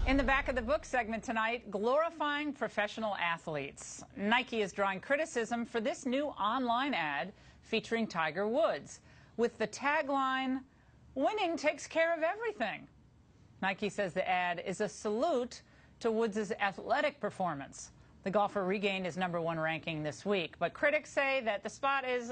In the Back of the Book segment tonight, glorifying professional athletes. Nike is drawing criticism for this new online ad featuring Tiger Woods with the tagline, "Winning takes care of everything." Nike says the ad is a salute to Woods' athletic performance. The golfer regained his #1 ranking this week, but critics say that the spot is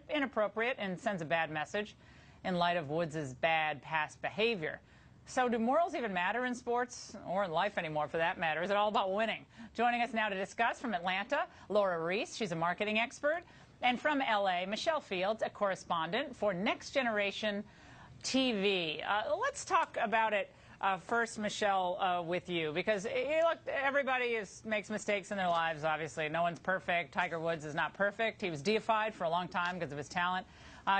inappropriate and sends a bad message in light of Woods' bad past behavior. So do morals even matter in sports, or in life anymore for that matter? Is it all about winning? Joining us now to discuss from Atlanta, Laura Ries. She's a marketing expert. And from L.A., Michelle Fields, a correspondent for Next Generation TV. Let's talk about it first, Michelle, with you, because look, everybody makes mistakes in their lives, obviously. No one's perfect. Tiger Woods is not perfect. He was deified for a long time because of his talent.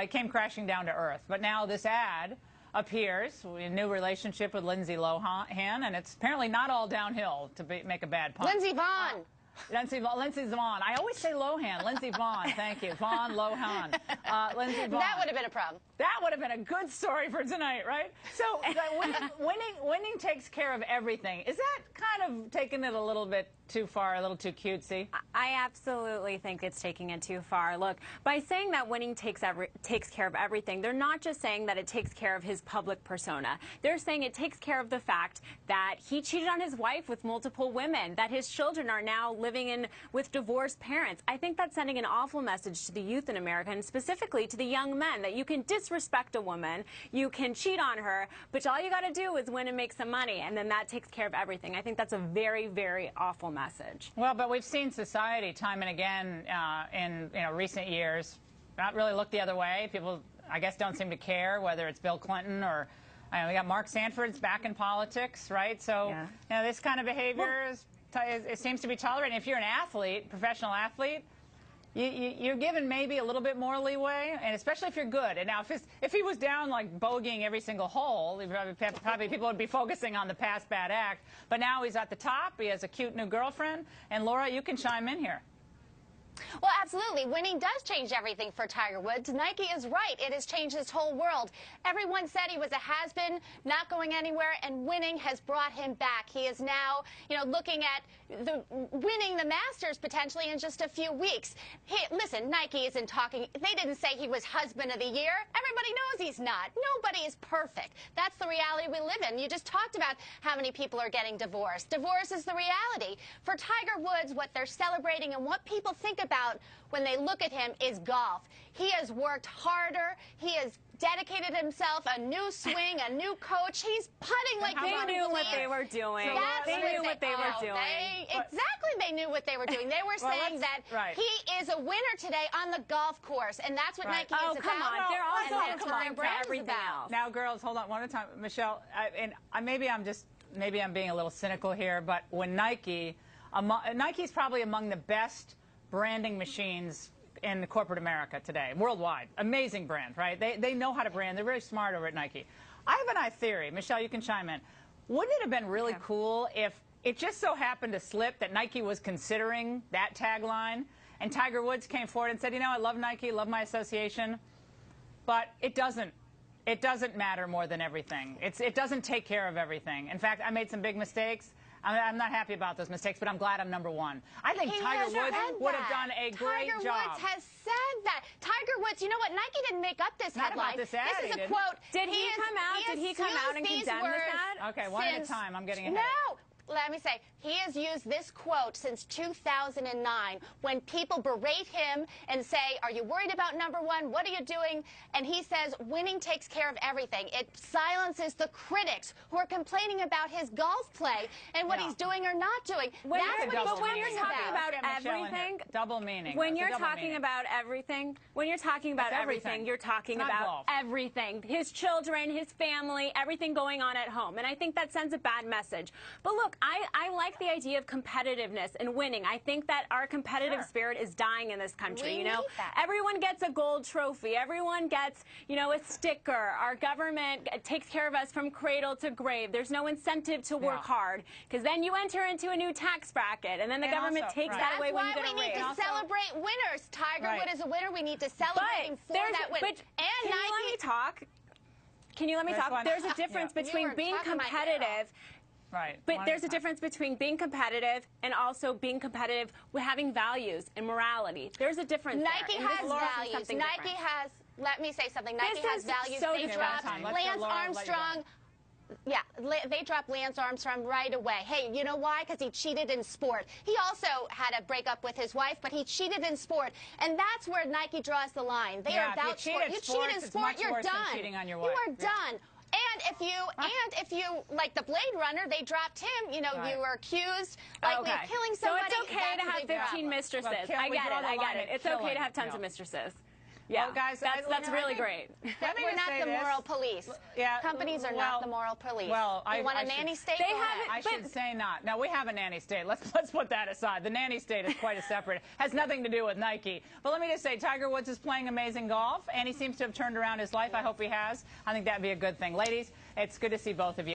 He came crashing down to earth. But now this ad appears, a new relationship with Lindsay Lohan, and it's apparently not all downhill, to make a bad pun. Lindsey Vonn. Lindsay Vonn. I always say Lohan. Lindsay Vonn. Thank you. Vonn, Lohan. Lindsay Vonn. That would have been a problem. That would have been a good story for tonight, right? So winning takes care of everything. Is that kind of taking it a little bit too far, a little too cutesy? I absolutely think it's taking it too far. Look, by saying that winning takes care of everything, they're not just saying that it takes care of his public persona. They're saying it takes care of the fact that he cheated on his wife with multiple women, that his children are now living with divorced parents. I think that's sending an awful message to the youth in America, and specifically to the young men, that you can disrespect a woman, you can cheat on her, but all you got to do is win and make some money, and then that takes care of everything. I think that's a very, very awful message. Well, but we've seen society time and again in recent years not really look the other way. People, I guess, don't seem to care whether it's Bill Clinton or we got Mark Sanford's back in politics, right? So this kind of behavior it seems to be tolerated. If you're an athlete, professional athlete, you're given maybe a little bit more leeway, and especially if you're good. And now, if he was down like bogeying every single hole, probably people would be focusing on the past bad act. But now he's at the top. He has a cute new girlfriend. And Laura, you can chime in here. Well, absolutely. Winning does change everything for Tiger Woods. Nike is right. It has changed his whole world. Everyone said he was a has-been, not going anywhere, and winning has brought him back. He is now, looking at winning the Masters potentially in just a few weeks. Listen, Nike isn't talking. They didn't say he was husband of the year. Everybody knows he's not. Nobody is perfect. That's the reality we live in. You just talked about how many people are getting divorced. Divorce is the reality. For Tiger Woods, what they're celebrating and what people think about when they look at him is golf. He has worked harder. He has dedicated himself, a new swing, a new coach. He's putting like they knew what they were doing. They knew what they were doing. Exactly, they knew what they were doing. They were saying that he is a winner today on the golf course, and that's what Nike is about. Come on, they're also covering for everything else. Now, girls, hold on one at a time. Michelle, maybe I'm being a little cynical here, but when Nike's probably among the best branding machines in corporate America today, worldwide. Amazing brand, right? They know how to brand. They're very smart over at Nike. I have an theory. Michelle, you can chime in. Wouldn't it have been really cool if it just so happened to slip that Nike was considering that tagline, and Tiger Woods came forward and said, I love Nike, love my association, but it doesn't matter more than everything. It doesn't take care of everything. In fact, I made some big mistakes. I'm not happy about those mistakes, but I'm glad I'm #1. I think Tiger Woods would have done a great job. Tiger Woods has said that. Tiger Woods, you know what? Nike didn't make up this headline. This ad, this is a quote. Did he come out and condemn this ad? Okay, one at a time. I'm getting ahead. No. Let me say, he has used this quote since 2009 when people berate him and say, are you worried about #1? What are you doing? And he says, winning takes care of everything. It silences the critics who are complaining about his golf play and what he's doing or not doing. But when you're talking about everything, double meaning. When you're talking about everything, you're talking about everything. His children, his family, everything going on at home. And I think that sends a bad message. But look, I like the idea of competitiveness and winning. I think that our competitive spirit is dying in this country. Everyone gets a gold trophy. Everyone gets, a sticker. Our government takes care of us from cradle to grave. There's no incentive to work hard, because then you enter into a new tax bracket, and then the government takes that away when you get a raise. That's why we need to celebrate winners. Tiger Woods is a winner. We need to celebrate him for that win. Can you let me talk? Can you let me talk? There's a difference between being competitive Right. But there's a difference between being competitive and also being competitive with having values and morality. There's a difference Nike there. has values. Nike has, let me say something, Nike has values. So they dropped Lance Armstrong. Yeah, they dropped Lance Armstrong right away. Hey, you know why? Because he cheated in sport. He also had a breakup with his wife, but he cheated in sport. And that's where Nike draws the line. They are about sport. You cheat in sport, you're done. Cheating on your wife. You are done. And if you like the Blade Runner, they dropped him. You know, you were accused likely of killing somebody. So it's okay to have 15 mistresses. I get it. It's okay to have tons of mistresses. Yeah, well, guys, that's really great. We're not the moral police. Yeah, companies are not the moral police. Well, you want a nanny state? I should say not. No, we have a nanny state. Let's put that aside. The nanny state is quite a separate. Has nothing to do with Nike. But let me just say, Tiger Woods is playing amazing golf, and he seems to have turned around his life. I hope he has. I think that'd be a good thing. Ladies, it's good to see both of you.